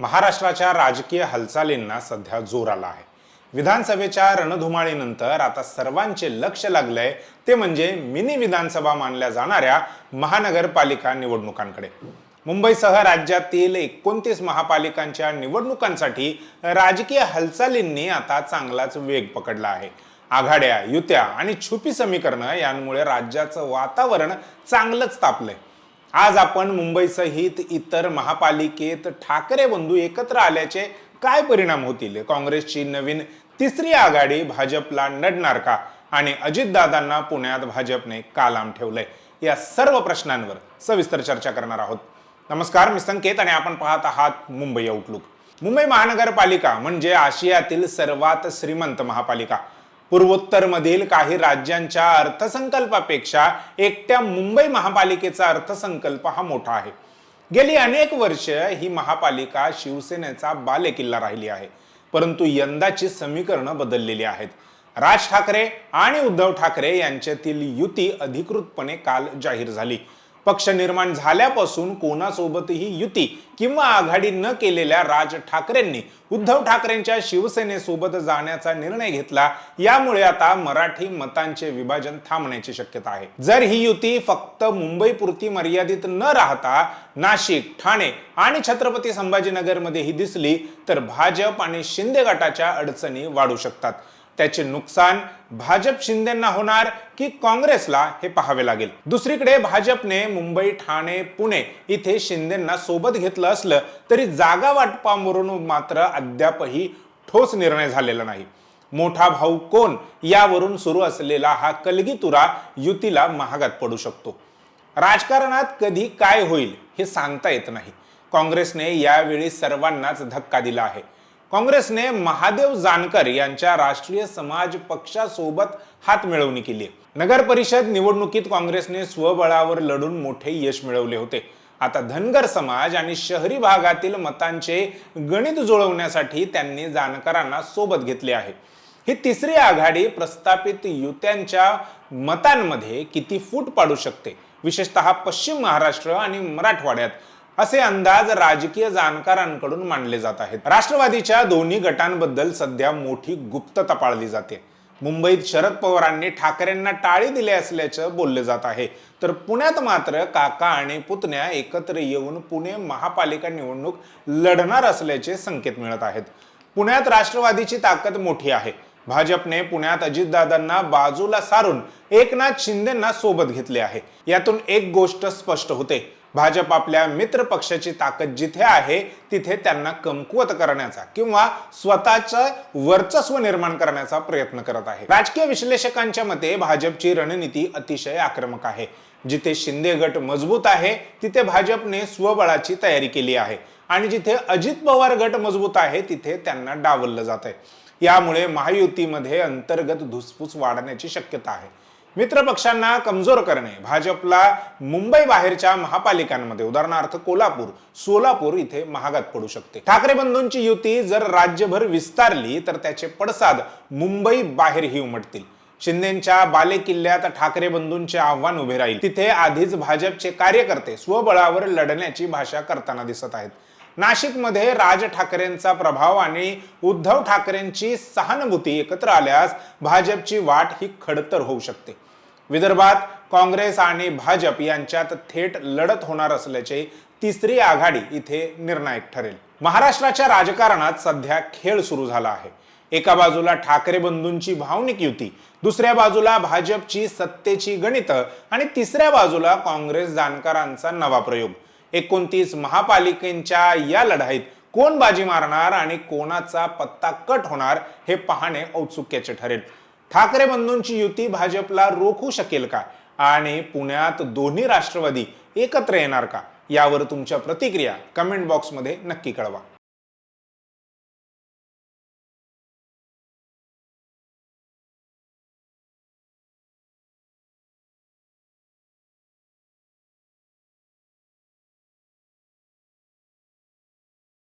महाराष्ट्राच्या राजकीय हालचालींना सध्या जोर आला आहे। विधानसभेच्या रणधुमाळीनंतर आता सर्वांचे लक्ष लागलंय ते म्हणजे मिनी विधानसभा मानल्या जाणाऱ्या महानगरपालिका निवडणुकांकडे। मुंबईसह राज्यातील 29 महापालिकांच्या निवडणुकांसाठी राजकीय हालचालींनी आता चांगलाच वेग पकडला आहे। आघाड्या, युत्या आणि छुपी समीकरणं यांमुळे राज्याचं वातावरण चांगलंच तापलंय। आज आपण मुंबईसहित इतर महापालिकेत ठाकरे बंधू एकत्र आल्याचे काय परिणाम होतील, काँग्रेसची नवीन तिसरी आघाडी भाजपला नडणार का आणि अजितदादांना पुण्यात भाजपने का लांब ठेवलंय, या सर्व प्रश्नांवर सविस्तर चर्चा करणार आहोत। नमस्कार, मी संकेत आणि आपण पाहत आहात मुंबई आउटलुक। मुंबई महानगरपालिका म्हणजे आशियातील सर्वात श्रीमंत महापालिका। पूर्वोत्तर मधील काही राज्यांच्या अर्थसंकल्पापेक्षा एकट्या मुंबई महापालिकेचा अर्थसंकल्प हा मोठा आहे। गेली अनेक वर्ष ही महापालिका शिवसेनेचा बालेकिल्ला राहिली आहे, परंतु यंदाची समीकरणं बदललेली आहेत। राज ठाकरे आणि उद्धव ठाकरे यांच्यातील युती अधिकृतपणे काल जाहीर झाली। पक्ष निर्माण झाल्यापासून कोणासोबतही युती किंवा आघाडी न केलेल्या राज ठाकरेंनी उद्धव ठाकरेंच्या शिवसेनेसोबत जाण्याचा निर्णय घेतला। यामुळे आता मराठी मतांचे विभाजन थांबण्याची शक्यता आहे। जर ही युती फक्त मुंबईपुरती मर्यादित न राहता नाशिक, ठाणे आणि छत्रपती संभाजीनगर मध्येही दिसली तर भाजप आणि शिंदे गटाच्या अडचणी वाढू शकतात। त्याचे नुकसान भाजप शिंदेंना होणार की काँग्रेसला हे पाहावे लागेल। दुसरीकडे भाजपने मुंबई, ठाणे, पुणे इथे शिंदेंना सोबत घेतलं असलं तरी जागा वाटपावरून मात्र अद्यापही ठोस निर्णय झालेला नाही। मोठा भाऊ कोण यावरून सुरू असलेला हा कलगीतुरा युतीला महागात पडू शकतो। राजकारणात कधी काय होईल हे सांगता येत नाही। काँग्रेसने यावेळी सर्वांनाच धक्का दिला आहे। काँग्रेसने महादेव जानकर यांच्या राष्ट्रीय समाज पक्षासोबत हात मिळवणी केली। नगर परिषद निवडणुकीत काँग्रेसने स्वबळावर लढून मोठे यश मिळवले होते। आता धनगर समाज आणि शहरी भागातील मतांचे गणित जुळवण्यासाठी त्यांनी जानकरांना सोबत घेतले आहे। ही तिसरी आघाडी प्रस्थापित युत्यांच्या मतांमध्ये किती फूट पाडू शकते, विशेषतः पश्चिम महाराष्ट्र आणि मराठवाड्यात, असे अंदाज राजकीय जाणकारांकडून मांडले जात आहेत। राष्ट्रवादीच्या दोन्ही गटांबद्दल सध्या मोठी गुप्तता पाळली जाते। मुंबईत शरद पवारांनी ठाकरेंना टाळी दिली असल्याचं बोलले जात आहे, तर पुण्यात मात्र काका आणि पुतण्या एकत्र येऊन पुणे महापालिका निवडणूक लढणार असल्याचे संकेत मिळत आहेत। पुण्यात राष्ट्रवादीची ताकद मोठी आहे। भाजपने पुण्यात अजितदादांना बाजूला सारून एकनाथ शिंदेंना सोबत घेतले आहे। यातून एक गोष्ट स्पष्ट होते, भाजप आपल्या मित्र पक्षाची ताकद जिथे आहे तिथे त्यांना कमकुवत करण्याचा किंवा स्वतःचं वर्चस्व निर्माण करण्याचा प्रयत्न करत आहे। राजकीय विश्लेषकांच्या मते भाजपची रणनीती अतिशय आक्रमक आहे। जिथे शिंदे गट मजबूत आहे तिथे भाजपने स्वबळाची तयारी केली आहे आणि जिथे अजित पवार गट मजबूत आहे तिथे त्यांना डावललं जात आहे। यामुळे महायुतीमध्ये अंतर्गत धुसफूस वाढण्याची शक्यता आहे। मित्र पक्षांना कमजोर करणे भाजपला मुंबई बाहेरच्या महापालिकांमध्ये उदाहरणार्थ कोल्हापूर, सोलापूर इथे महागात पडू शकते। ठाकरे बंधूंची युती जर राज्यभर विस्तारली तर त्याचे पडसाद मुंबई बाहेरही उमटतील। शिंदेंच्या बालेकिल्ल्यात ठाकरे बंधूंचे आव्हान उभे राहील। तिथे आधीच भाजपचे कार्यकर्ते स्वबळावर लढण्याची भाषा करताना दिसत आहेत। नाशिकमध्ये राज ठाकरेंचा प्रभाव आणि उद्धव ठाकरेंची सहानुभूती एकत्र आल्यास भाजपची वाट ही खडतर होऊ शकते। विदर्भात काँग्रेस आणि भाजप यांच्यात थेट लढत होणार असल्याचे तिसरी आघाडी इथे निर्णायक ठरेल। महाराष्ट्राच्या राजकारणात सध्या खेळ सुरू झाला आहे। एका बाजूला ठाकरे बंधूंची भावनिक युती, दुसऱ्या बाजूला भाजपची सत्तेची गणितं आणि तिसऱ्या बाजूला काँग्रेस जाणकारांचा नवा प्रयोग। 29 महापालिकांच्या या लढाईत कोण बाजी मारणार आणि कोणाचा पत्ता कट होणार हे पाहणे औत्सुक्याचे ठरेल। ठाकरे बंधूंची युती भाजपला रोखू शकेल का आणि पुण्यात दोन्ही राष्ट्रवादी एकत्र येणार का, यावर तुमच्या प्रतिक्रिया कमेंट बॉक्समध्ये नक्की कळवा।